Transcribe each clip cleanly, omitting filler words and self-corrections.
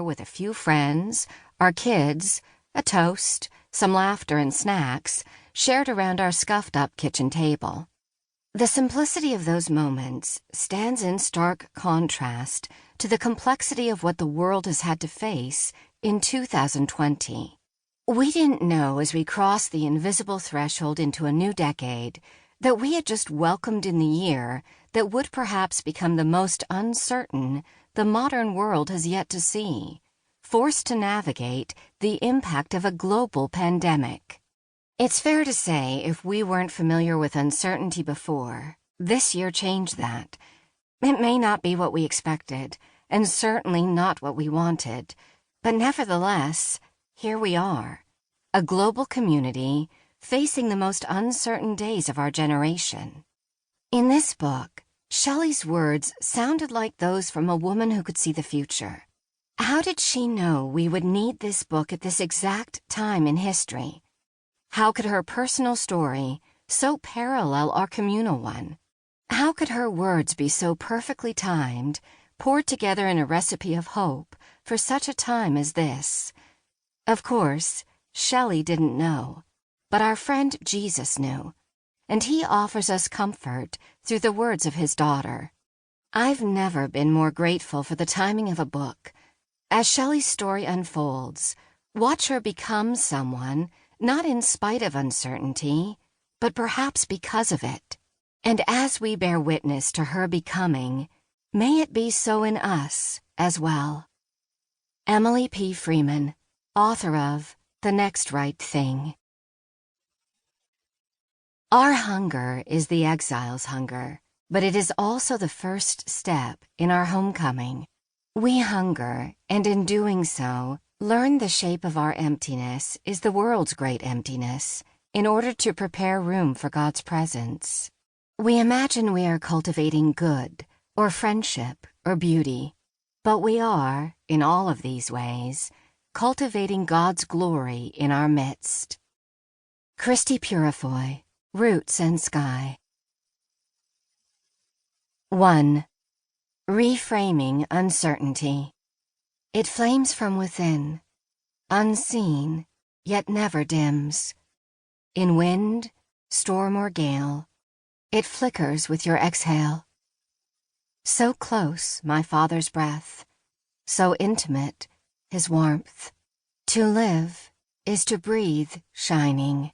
with a few friends, our kids, a toast, some laughter and snacks, shared around our scuffed-up kitchen table. The simplicity of those moments stands in stark contrast to the complexity of what the world has had to face in 2020. We didn't know as we crossed the invisible threshold into a new decade that we had just welcomed in the year that would perhaps become the most uncertain the modern world has yet to see, forced to navigate the impact of a global pandemic. It's fair to say if we weren't familiar with uncertainty before, this year changed that. It may not be what we expected, and certainly not what we wanted, but nevertheless, here we are, a global community facing the most uncertain days of our generation. In this book, Shelley's words sounded like those from a woman who could see the future. How did she know we would need this book at this exact time in history? How could her personal story so parallel our communal one? How could her words be so perfectly timed, poured together in a recipe of hope for such a time as this? Of course, Shelley didn't know, but our friend Jesus knew, and he offers us comfort through the words of his daughter. I've never been more grateful for the timing of a book. As Shelley's story unfolds, watch her become someone not in spite of uncertainty, but perhaps because of it. And as we bear witness to her becoming, may it be so in us as well. Emily P. Freeman, author of The Next Right Thing. Our hunger is the exile's hunger, but it is also the first step in our homecoming. We hunger, and in doing so, learn the shape of our emptiness is the world's great emptiness, in order to prepare room for God's presence. We imagine we are cultivating good, or friendship, or beauty, but we are, in all of these ways, cultivating God's glory in our midst. Christy Purifoy, Roots and Sky. 1. Reframing uncertainty. It flames from within, unseen, yet never dims. In wind, storm or gale, it flickers with your exhale. So close, my Father's breath, so intimate, his warmth. To live is to breathe shining.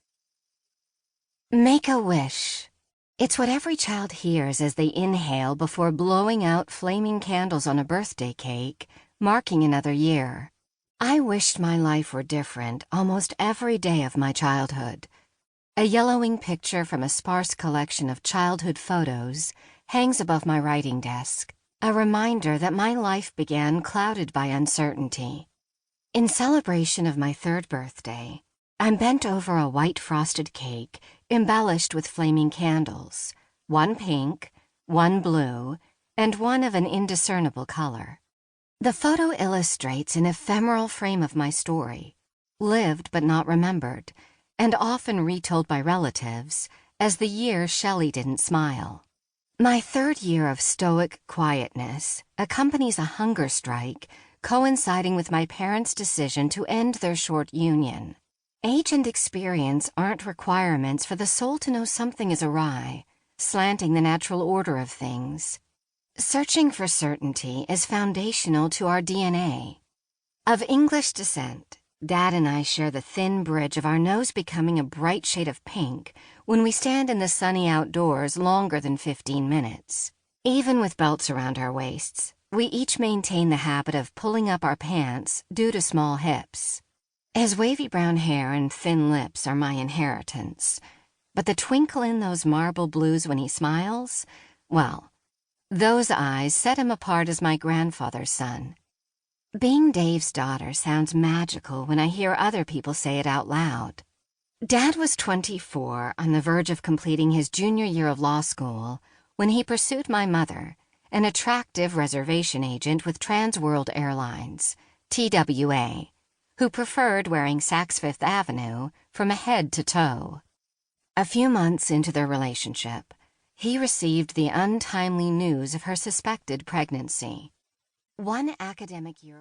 Make a wish. It's what every child hears as they inhale before blowing out flaming candles on a birthday cake, marking another year. I wished my life were different almost every day of my childhood. A yellowing picture from a sparse collection of childhood photos hangs above my writing desk, a reminder that my life began clouded by uncertainty. In celebration of my 3rd birthday, I'm bent over a white frosted cake embellished with flaming candles, one pink, one blue, and one of an indiscernible color. The photo illustrates an ephemeral frame of my story, lived but not remembered, and often retold by relatives as the year Shelley didn't smile. My 3rd year of stoic quietness accompanies a hunger strike coinciding with my parents' decision to end their short union. Age and experience aren't requirements for the soul to know something is awry, slanting the natural order of things. Searching for certainty is foundational to our DNA. Of English descent, Dad and I share the thin bridge of our nose becoming a bright shade of pink when we stand in the sunny outdoors longer than 15 minutes. Even with belts around our waists, we each maintain the habit of pulling up our pants due to small hips. His wavy brown hair and thin lips are my inheritance, but the twinkle in those marble blues when he smiles, well, those eyes set him apart as my grandfather's son. Being Dave's daughter sounds magical when I hear other people say it out loud. Dad was 24, on the verge of completing his junior year of law school, when he pursued my mother, an attractive reservation agent with Trans World Airlines, TWA, who preferred wearing Saks Fifth Avenue from head to toe. A few months into their relationship, he received the untimely news of her suspected pregnancy. One academic year